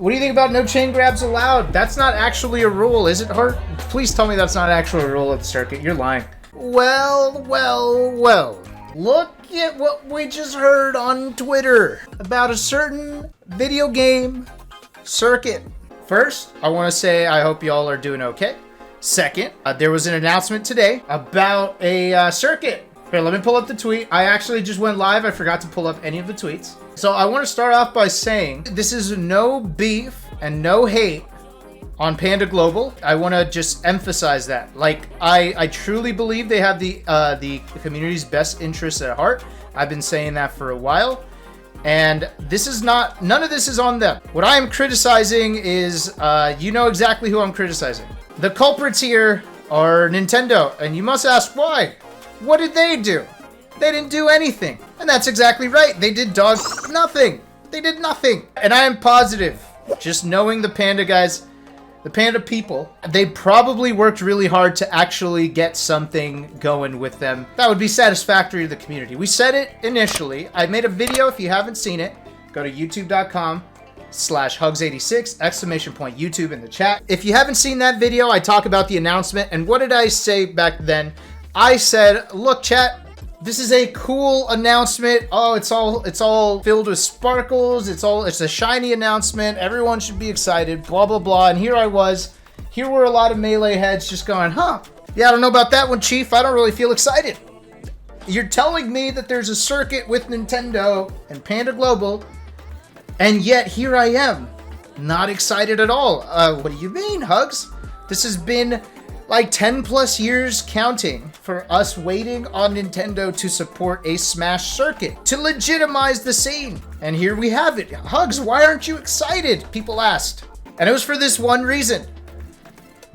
What do you think about no chain grabs allowed? That's not actually a rule, is it, Hart? Please tell me that's not actually a rule of the circuit. You're lying. Well. Look at what we just heard on Twitter about a certain video game circuit. First, I want to say I hope y'all are doing okay. Second, there was an announcement today about a circuit. Here, let me pull up the tweet. I actually just went live. I forgot to pull up any of the tweets. So I want to start off by saying this is no beef and no hate on Panda Global. I want to just emphasize that. Like, I truly believe they have the community's best interests at heart. I've been saying that for a while. And this is none of this is on them. What I am criticizing is, you know exactly who I'm criticizing. The culprits here are Nintendo, and you must ask why. What did they do? They didn't do anything. And that's exactly right. They did nothing. They did nothing. And I am positive, just knowing the Panda guys, the Panda people, they probably worked really hard to actually get something going with them that would be satisfactory to the community. We said it initially. I made a video. If you haven't seen it, go to youtube.com/hugs86, !YouTube in the chat. If you haven't seen that video, I talk about the announcement. And what did I say back then? I said, look, chat, this is a cool announcement. Oh, it's all filled with sparkles. It's a shiny announcement. Everyone should be excited, blah, blah, blah. And here I was. Here were a lot of Melee heads just going, huh? Yeah, I don't know about that one, Chief. I don't really feel excited. You're telling me that there's a circuit with Nintendo and Panda Global, and yet here I am, not excited at all. What do you mean, Hugs? This has been like 10 plus years counting for us waiting on Nintendo to support a Smash Circuit to legitimize the scene. And here we have it. Hugs, why aren't you excited? People asked. And it was for this one reason.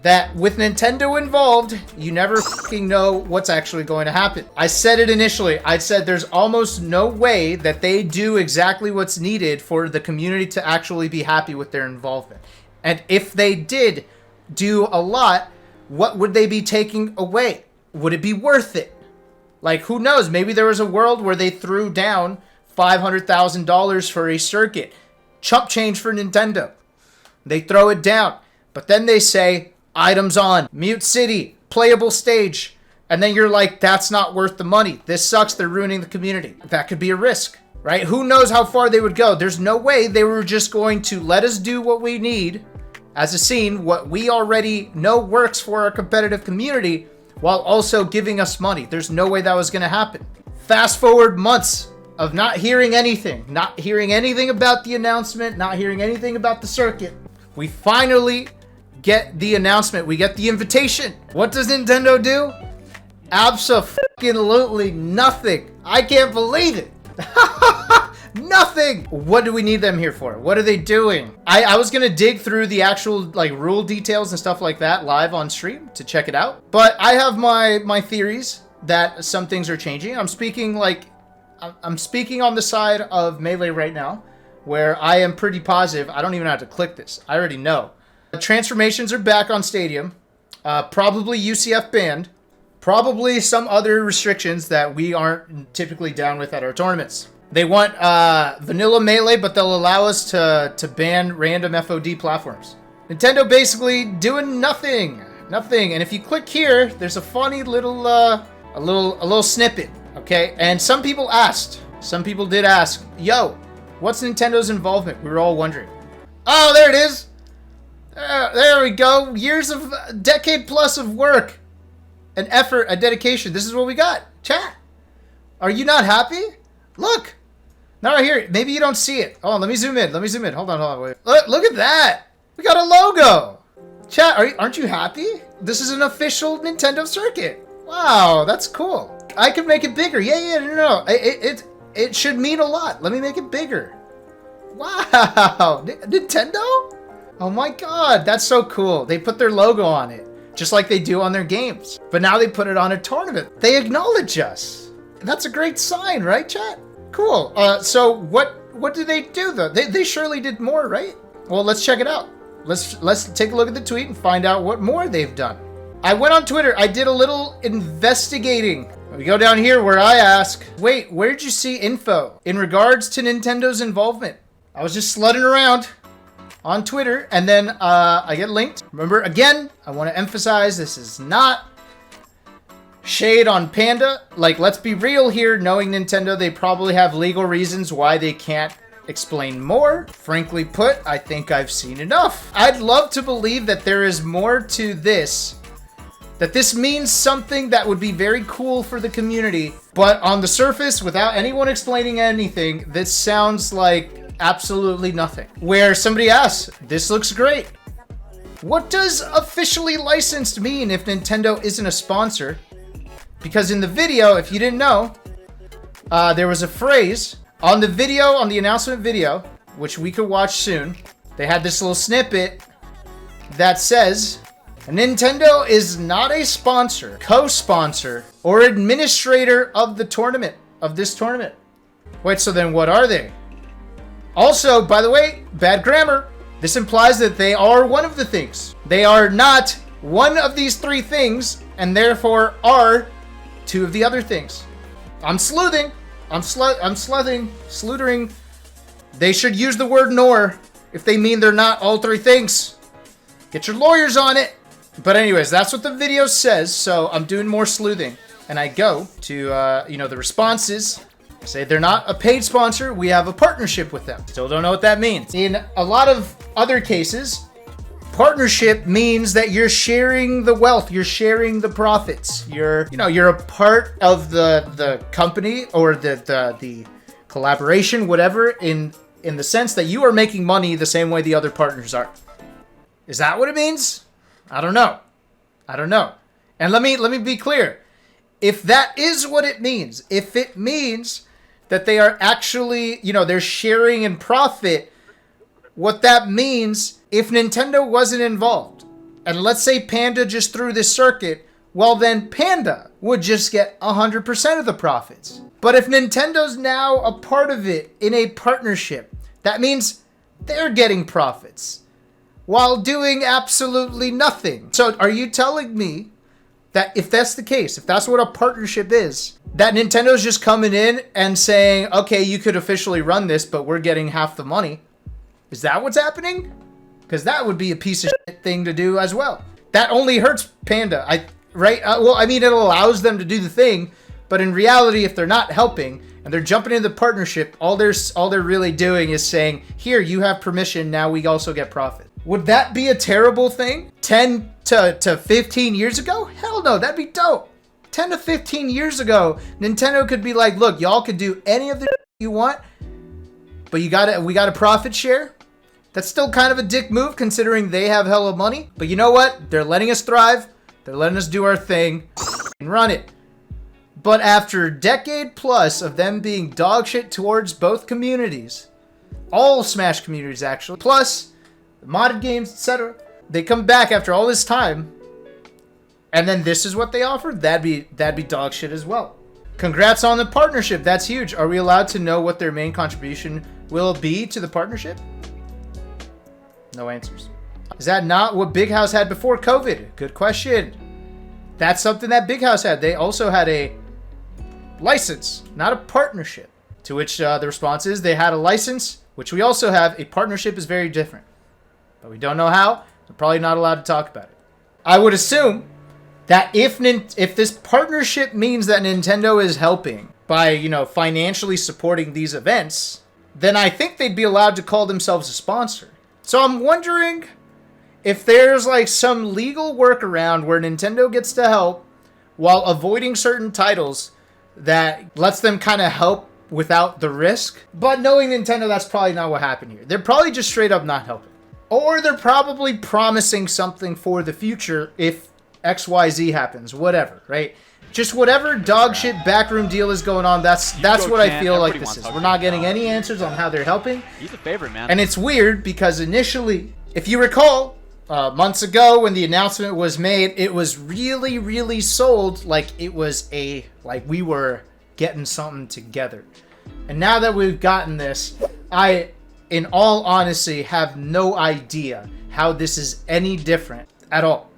That with Nintendo involved, you never fucking know what's actually going to happen. I said it initially. I said there's almost no way that they do exactly what's needed for the community to actually be happy with their involvement. And if they did do a lot, what would they be taking away? Would it be worth it? Like, who knows? Maybe there was a world where they threw down $500,000 for a circuit. Chump change for Nintendo. They throw it down. But then they say, items on, Mute City, playable stage. And then you're like, that's not worth the money. This sucks. They're ruining the community. That could be a risk, right? Who knows how far they would go? There's no way they were just going to let us do what we need as a scene, what we already know works for our competitive community, while also giving us money. There's no way that was going to happen. Fast forward months of not hearing anything about the announcement, not hearing anything about the circuit. We finally get the announcement. We get the invitation. What does Nintendo do? Absolutely nothing. I can't believe it. Nothing. What do we need them here for? What are they doing? I was gonna dig through the actual like rule details and stuff like that live on stream to check it out, but I have my theories that some things are changing. I'm speaking on the side of Melee right now, where I am pretty positive. I don't even have to click this. I already know. The transformations are back on Stadium. Probably UCF banned. Probably some other restrictions that we aren't typically down with at our tournaments. They want vanilla Melee, but they'll allow us to ban random FOD platforms. Nintendo basically doing nothing. And if you click here, there's a funny little a little snippet, okay? And some people did ask, yo, what's Nintendo's involvement? We were all wondering. Oh, there it is. There we go. Years of decade plus of work and effort and dedication. This is what we got. Chat. Are you not happy? Look. Not right here. Maybe you don't see it. Oh, let me zoom in. Hold on. Wait. Look at that. We got a logo. Chat, aren't you happy? This is an official Nintendo circuit. Wow, that's cool. I can make it bigger. Yeah, no. It should mean a lot. Let me make it bigger. Wow. Nintendo? Oh my god, that's so cool. They put their logo on it, just like they do on their games. But now they put it on a tournament. They acknowledge us. That's a great sign, right, chat? Cool. So what do they do though? They surely did more, right? Well, let's check it out. Let's take a look at the tweet and find out what more they've done. I went on Twitter. I did a little investigating. We go down here where I ask, wait, where did you see info in regards to Nintendo's involvement? I was just slutting around on Twitter, and then I get linked. Remember, again, I want to emphasize this is not shade on Panda. Like, let's be real here. Knowing Nintendo, they probably have legal reasons why they can't explain more. Frankly put, I think I've seen enough. I'd love to believe that there is more to this, that this means something that would be very cool for the community, but on the surface, without anyone explaining anything, this sounds like absolutely nothing. Where somebody asks, this looks great. What does officially licensed mean if Nintendo isn't a sponsor? Because in the video, if you didn't know, there was a phrase on the video, on the announcement video, which we could watch soon. They had this little snippet that says, Nintendo is not a sponsor, co-sponsor, or administrator of the tournament, of this tournament. Wait, so then what are they? Also, by the way, bad grammar. This implies that they are one of the things. They are not one of these three things, and therefore are two of the other things. I'm sleuthing. I'm sleutering. They should use the word nor if they mean they're not all three things. Get your lawyers on it. But anyways, that's what the video says, so I'm doing more sleuthing. And I go to, the responses. Say they're not a paid sponsor, we have a partnership with them. Still don't know what that means. In a lot of other cases, partnership means that you're sharing the wealth, you're sharing the profits. You're a part of the company or the collaboration, whatever, in the sense that you are making money the same way the other partners are. Is that what it means? I don't know. And let me be clear. If that is what it means, if it means that they are actually, they're sharing in profit, what that means, if Nintendo wasn't involved, and let's say Panda just threw this circuit, well then Panda would just get 100% of the profits. But if Nintendo's now a part of it in a partnership, that means they're getting profits while doing absolutely nothing. So are you telling me that if that's the case, if that's what a partnership is, that Nintendo's just coming in and saying, okay, you could officially run this, but we're getting half the money? Is that what's happening? Because that would be a piece of shit thing to do as well. That only hurts Panda, right? It allows them to do the thing, but in reality, if they're not helping and they're jumping into the partnership, all they're really doing is saying, here, you have permission, now we also get profit. Would that be a terrible thing? 10 to 15 years ago? Hell no, that'd be dope. 10 to 15 years ago, Nintendo could be like, look, y'all could do any of the you want, but we got a profit share. That's still kind of a dick move considering they have hella money. But you know what? They're letting us thrive. They're letting us do our thing and run it. But after a decade plus of them being dog shit towards both communities, all Smash communities actually, plus modded games, etc., they come back after all this time, and then this is what they offered? That'd be dog shit as well. Congrats on the partnership. That's huge. Are we allowed to know what their main contribution will be to the partnership? No answers. Is that not what Big House had before COVID? Good question. That's something that Big House had. They also had a license, not a partnership. To which the response is they had a license, which we also have. A partnership is very different. But we don't know how. We're probably not allowed to talk about it. I would assume that if this partnership means that Nintendo is helping by, financially supporting these events, then I think they'd be allowed to call themselves a sponsor. So I'm wondering if there's like some legal workaround where Nintendo gets to help while avoiding certain titles that lets them kind of help without the risk. But knowing Nintendo, that's probably not what happened here. They're probably just straight up not helping. Or they're probably promising something for the future if XYZ happens, whatever, right? Just whatever dog shit backroom deal is going on, that's what I feel like this is. We're not getting any answers on how they're helping. He's a favorite, man. And it's weird because initially, if you recall, months ago when the announcement was made, it was really, really sold like it was like we were getting something together. And now that we've gotten this, I, in all honesty, have no idea how this is any different at all.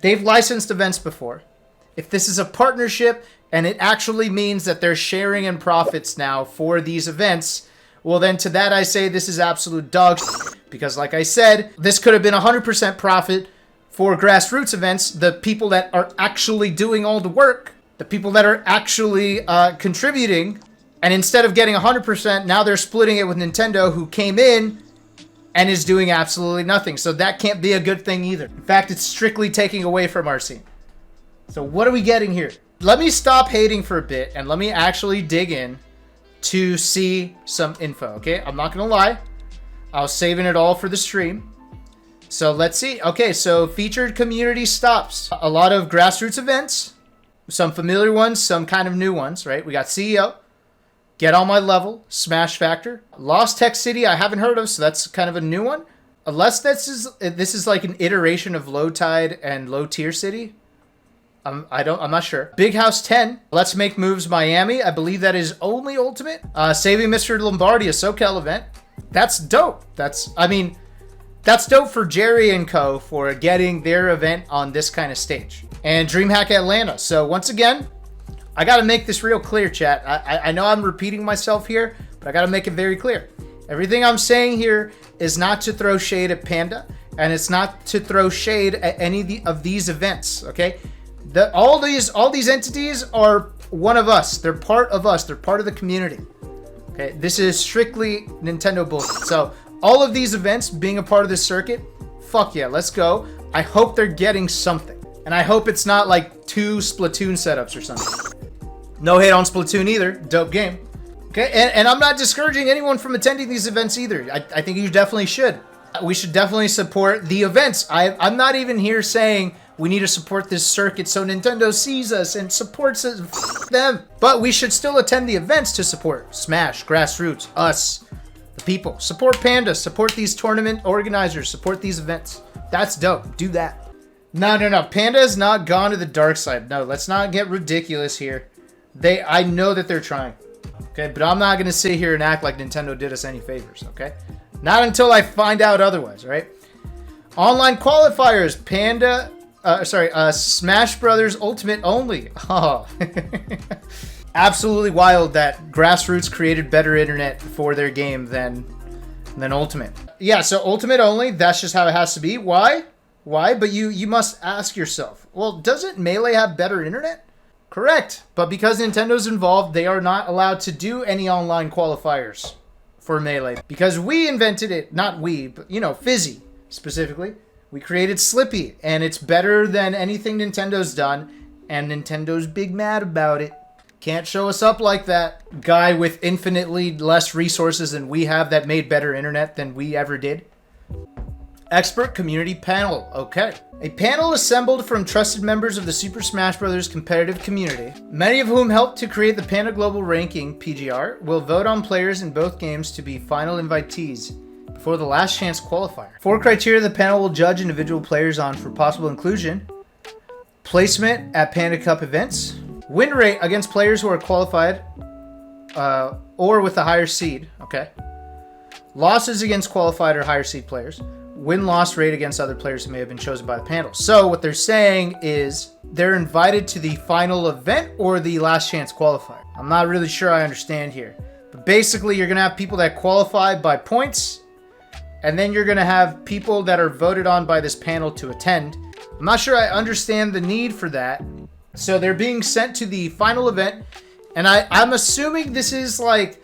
They've licensed events before. If this is a partnership and it actually means that they're sharing in profits now for these events, Well, then to that I say this is absolute dog shit. Because like I said, this could have been 100% profit for grassroots events. The people that are actually doing all the work, the people that are actually contributing, and instead of getting 100%, now they're splitting it with Nintendo, who came in and is doing absolutely nothing. So that can't be a good thing either. In fact, it's strictly taking away from our scene. So what are we getting here? Let me stop hating for a bit and let me actually dig in to see some info, okay? I'm not gonna lie. I was saving it all for the stream. So let's see. Okay, so featured community stops. A lot of grassroots events. Some familiar ones, some kind of new ones, right? We got CEO, Get On My Level, Smash Factor. Lost Tech City I haven't heard of, so that's kind of a new one. Unless this is like an iteration of Low Tide and Low Tier City. I'm not sure. Big House 10, Let's Make Moves Miami. I believe that is only Ultimate. Saving Mr. Lombardi, a SoCal event. That's dope. That's dope for Jerry and Co. for getting their event on this kind of stage. And DreamHack Atlanta. So once again, I got to make this real clear, chat. I know I'm repeating myself here, but I got to make it very clear. Everything I'm saying here is not to throw shade at Panda, and it's not to throw shade at any of these events, okay? All these entities are one of us. They're part of us. They're part of the community. Okay, this is strictly Nintendo bullshit. So all of these events being a part of this circuit, fuck yeah, let's go. I hope they're getting something. And I hope it's not like 2 Splatoon setups or something. No hate on Splatoon either. Dope game. Okay, and I'm not discouraging anyone from attending these events either. I think you definitely should. We should definitely support the events. I'm not even here saying we need to support this circuit so Nintendo sees us and supports us, them. But we should still attend the events to support Smash, Grassroots, us, the people. Support Panda, support these tournament organizers, support these events. That's dope. Do that. No. Panda has not gone to the dark side. No, let's not get ridiculous here. I know that they're trying. Okay, but I'm not going to sit here and act like Nintendo did us any favors, okay? Not until I find out otherwise, right? Online qualifiers, Panda... Smash Brothers Ultimate only. Oh. Absolutely wild that Grassroots created better internet for their game than Ultimate. Yeah, so Ultimate only, that's just how it has to be. Why? But you must ask yourself, well, doesn't Melee have better internet? Correct. But because Nintendo's involved, they are not allowed to do any online qualifiers for Melee. Because we invented it, not we, but, Fizzy specifically. We created Slippy, and it's better than anything Nintendo's done, and Nintendo's big mad about it. Can't show us up like that guy with infinitely less resources than we have that made better internet than we ever did. Expert community panel. Okay. A panel assembled from trusted members of the Super Smash Bros. Competitive community, many of whom helped to create the Panda Global Ranking, PGR, will vote on players in both games to be final invitees for the last chance qualifier. 4 criteria the panel will judge individual players on for possible inclusion: placement at Panda Cup events, win rate against players who are qualified or with a higher seed, okay, losses against qualified or higher seed players, win-loss rate against other players who may have been chosen by the panel. So what they're saying is they're invited to the final event or the last chance qualifier. I'm not really sure I understand here, but basically you're gonna have people that qualify by points, and then you're going to have people that are voted on by this panel to attend. I'm not sure I understand the need for that. So they're being sent to the final event. And I'm assuming this is like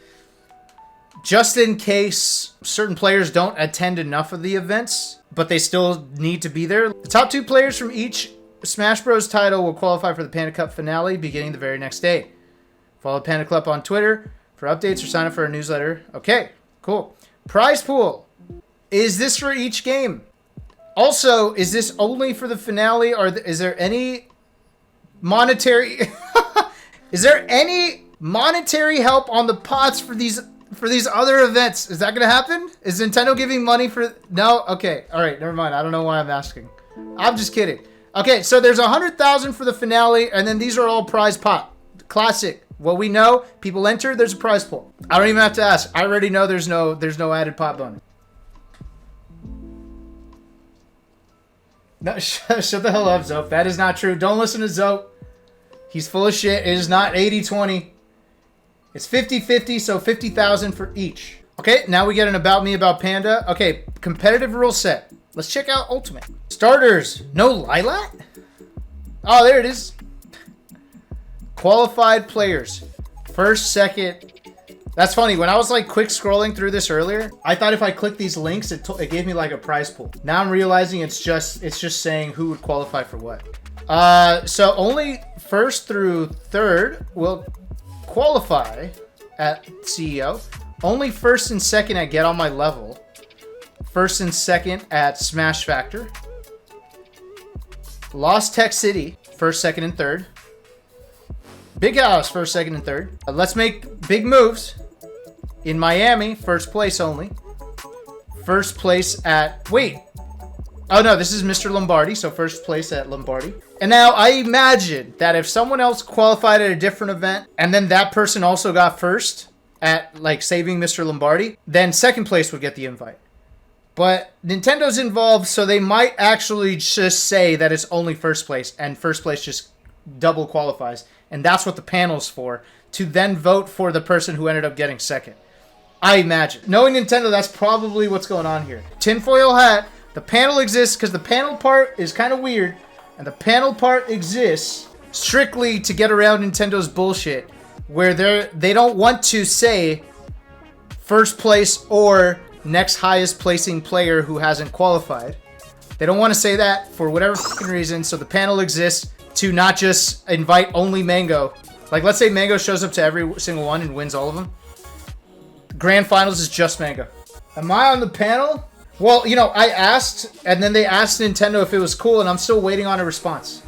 just in case certain players don't attend enough of the events, but they still need to be there. The top 2 players from each Smash Bros. Title will qualify for the Panda Cup finale beginning the very next day. Follow Panda Club on Twitter for updates or sign up for our newsletter. Okay, cool. Prize pool. Is this for each game? Also, is this only for the finale, or is there any monetary is there any monetary help on the pots for these other events? Is that going to happen? Is Nintendo giving money for... No? Okay. All right. Never mind. I don't know why I'm asking. I'm just kidding. Okay. So there's 100,000 for the finale, and then these are all prize pot. Classic. What we know, people enter, there's a prize pool. I don't even have to ask. I already know there's no added pot bonus. No, shut the hell up, Zope. That is not true. Don't listen to Zope. He's full of shit. It is not 80-20. It's 50-50, so 50,000 for each. Okay, now we get an About Me About Panda. Okay, competitive rule set. Let's check out Ultimate. Starters, no Lilat? Oh, there it is. Qualified players. First, second. That's funny. When I was like quick scrolling through this earlier, I thought if I clicked these links, it gave me like a prize pool. Now I'm realizing it's just saying who would qualify for what. So only first through third will qualify at CEO. Only first and second at Get On My Level. First and second at Smash Factor. Lost Tech City, first, second, and third. Big House, first, second, and third. Let's Make Big Moves in Miami, first place only. First place at... Wait. Oh, no, this is Mr. Lombardi, so first place at Lombardi. And now I imagine that if someone else qualified at a different event, and then that person also got first at, like, Saving Mr. Lombardi, then second place would get the invite. But Nintendo's involved, so they might actually just say that it's only first place, and first place just double qualifies. And that's what the panel's for, to then vote for the person who ended up getting second. I imagine. Knowing Nintendo, that's probably what's going on here. Tinfoil hat, the panel exists because the panel part is kind of weird, and the panel part exists strictly to get around Nintendo's bullshit, where they don't want to say first place or next highest placing player who hasn't qualified. They don't want to say that for whatever fucking reason, so the panel exists to not just invite only Mango. Like, let's say Mango shows up to every single one and wins all of them. Grand Finals is just Mango. Am I on the panel? Well, you know, I asked, and then they asked Nintendo if it was cool, and I'm still waiting on a response.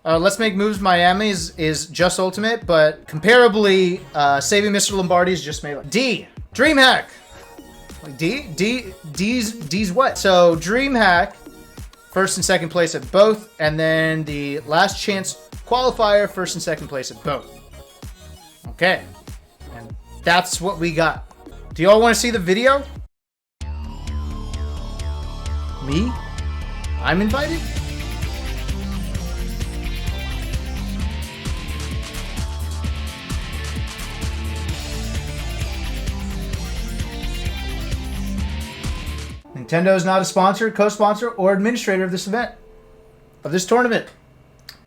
Let's Make Moves Miami is just Ultimate, but comparably, Saving Mr. Lombardi is just Melee. D. DreamHack. Like D's what? So DreamHack, first and second place at both, and then the last chance qualifier, first and second place at both. Okay, and that's what we got. Do y'all want to see the video? Me? I'm invited? Nintendo is not a sponsor, co-sponsor, or administrator of this event. Of this tournament.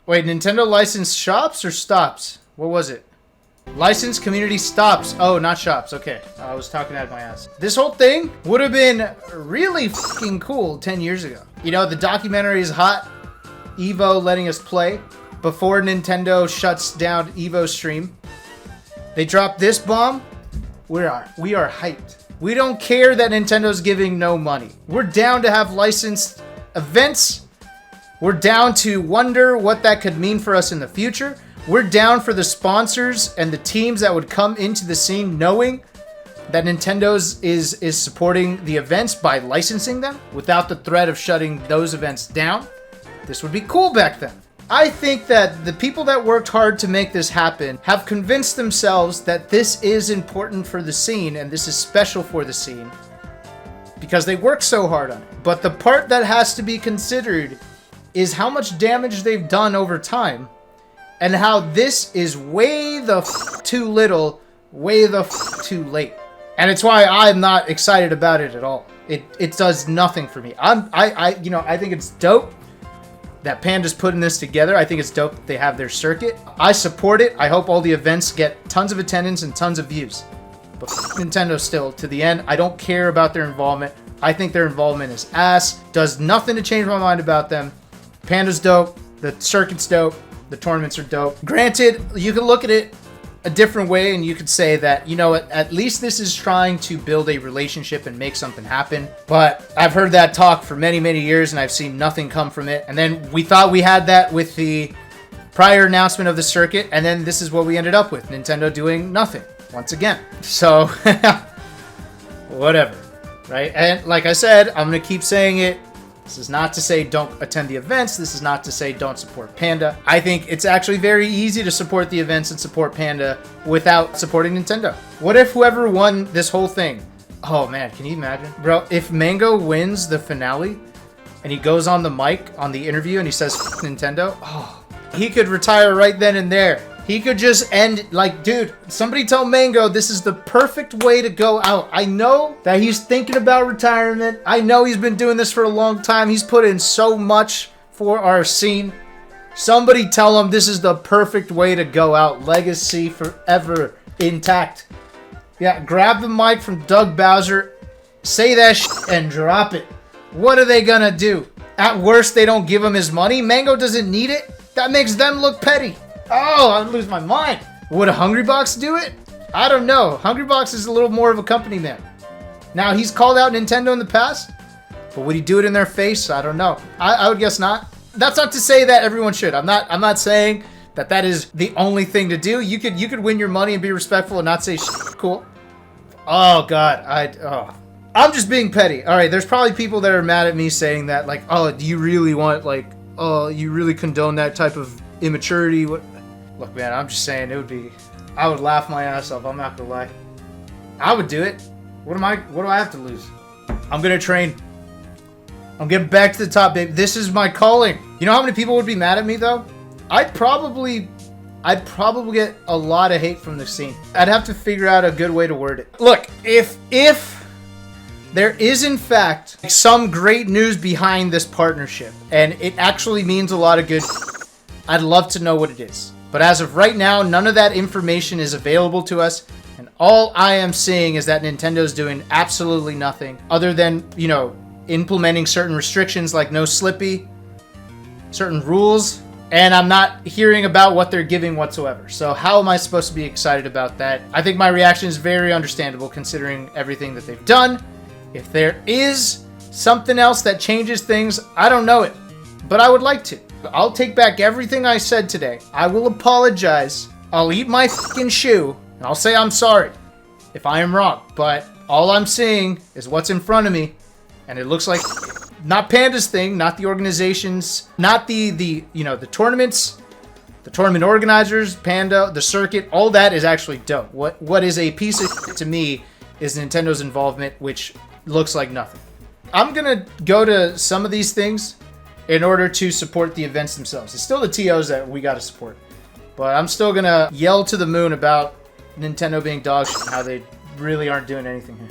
Wait, Nintendo licensed shops or stops? What was it? Licensed community stops. Oh, not shops. Okay. I was talking out of my ass. This whole thing would have been really fucking cool 10 years ago. You know, the documentary is hot. Evo letting us play before Nintendo shuts down Evo stream. They dropped this bomb. We are hyped. We don't care that Nintendo's giving no money. We're down to have licensed events. We're down to wonder what that could mean for us in the future. We're down for the sponsors and the teams that would come into the scene knowing that Nintendo's is supporting the events by licensing them without the threat of shutting those events down. This would be cool back then. I think that the people that worked hard to make this happen have convinced themselves that this is important for the scene and this is special for the scene because they worked so hard on it. But the part that has to be considered is how much damage they've done over time and how this is way the too little, way the too late. And it's why I'm not excited about it at all. It does nothing for me. I think it's dope that Panda's putting this together. I think it's dope that they have their circuit. I support it. I hope all the events get tons of attendance and tons of views. But Nintendo still, to the end, I don't care about their involvement. I think their involvement is ass. Does nothing to change my mind about them. Panda's dope. The circuit's dope. The tournaments are dope. Granted, you can look at it a different way and you could say that, you know, at least this is trying to build a relationship and make something happen. But I've heard that talk for many, many years and I've seen nothing come from it. And then we thought we had that with the prior announcement of the circuit, and then this is what we ended up with. Nintendo doing nothing once again. So, whatever, right? And like I said, I'm going to keep saying it. This is not to say don't attend the events. This is not to say don't support Panda. I think it's actually very easy to support the events and support Panda without supporting Nintendo. What if whoever won this whole thing? Oh man, can you imagine? Bro, if Mango wins the finale and he goes on the mic on the interview and he says Nintendo, oh, he could retire right then and there. He could just end, like, dude, somebody tell Mango this is the perfect way to go out. I know that he's thinking about retirement. I know he's been doing this for a long time. He's put in so much for our scene. Somebody tell him this is the perfect way to go out. Legacy forever intact. Yeah, grab the mic from Doug Bowser, say that shit, and drop it. What are they gonna do? At worst, they don't give him his money. Mango doesn't need it. That makes them look petty. Oh, I'd lose my mind. Would a Hungrybox do it? I don't know. Hungrybox is a little more of a company man. Now, he's called out Nintendo in the past, but would he do it in their face? I don't know. I would guess not. That's not to say that everyone should. I'm not saying that is the only thing to do. You could win your money and be respectful and not say shit. Cool. Oh God, I'm just being petty. All right, there's probably people that are mad at me saying that, like, oh, do you really want, like, oh, you really condone that type of immaturity? What? Look, man, I'm just saying I would laugh my ass off. I'm not gonna lie. I would do it. What do I have to lose? I'm gonna train. I'm getting back to the top, baby. This is my calling. You know how many people would be mad at me though? I'd probably get a lot of hate from the scene. I'd have to figure out a good way to word it. Look, if there is in fact some great news behind this partnership and it actually means a lot of good, I'd love to know what it is. But as of right now, none of that information is available to us. And all I am seeing is that Nintendo's doing absolutely nothing other than, you know, implementing certain restrictions like no Slippy, certain rules, and I'm not hearing about what they're giving whatsoever. So how am I supposed to be excited about that? I think my reaction is very understandable considering everything that they've done. If there is something else that changes things, I don't know it, but I would like to. I'll take back everything I said today. I will apologize. I'll eat my fucking shoe, and I'll say I'm sorry if I am wrong. But all I'm seeing is what's in front of me, and it looks like not Panda's thing, not the organizations, not the you know, the tournaments, the tournament organizers, Panda, the circuit. All that is actually dope. What is a piece of shit to me is Nintendo's involvement, which looks like nothing. I'm gonna go to some of these things in order to support the events themselves. It's still the TOs that we gotta support. But I'm still gonna yell to the moon about Nintendo being dog shit and how they really aren't doing anything here.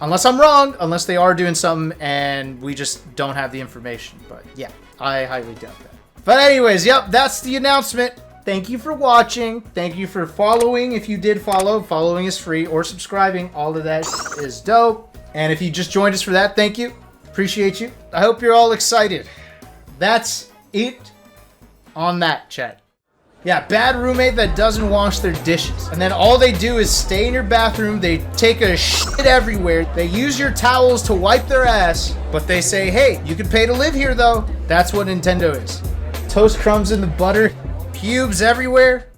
Unless I'm wrong, unless they are doing something and we just don't have the information. But yeah, I highly doubt that. But anyways, yep, that's the announcement. Thank you for watching. Thank you for following. If you did follow, following is free, or subscribing. All of that is dope. And if you just joined us for that, thank you. Appreciate you. I hope you're all excited. That's it on that, chat. Yeah, bad roommate that doesn't wash their dishes. And then all they do is stay in your bathroom. They take a shit everywhere. They use your towels to wipe their ass. But they say, hey, you can pay to live here though. That's what Nintendo is. Toast crumbs in the butter. Pubes everywhere.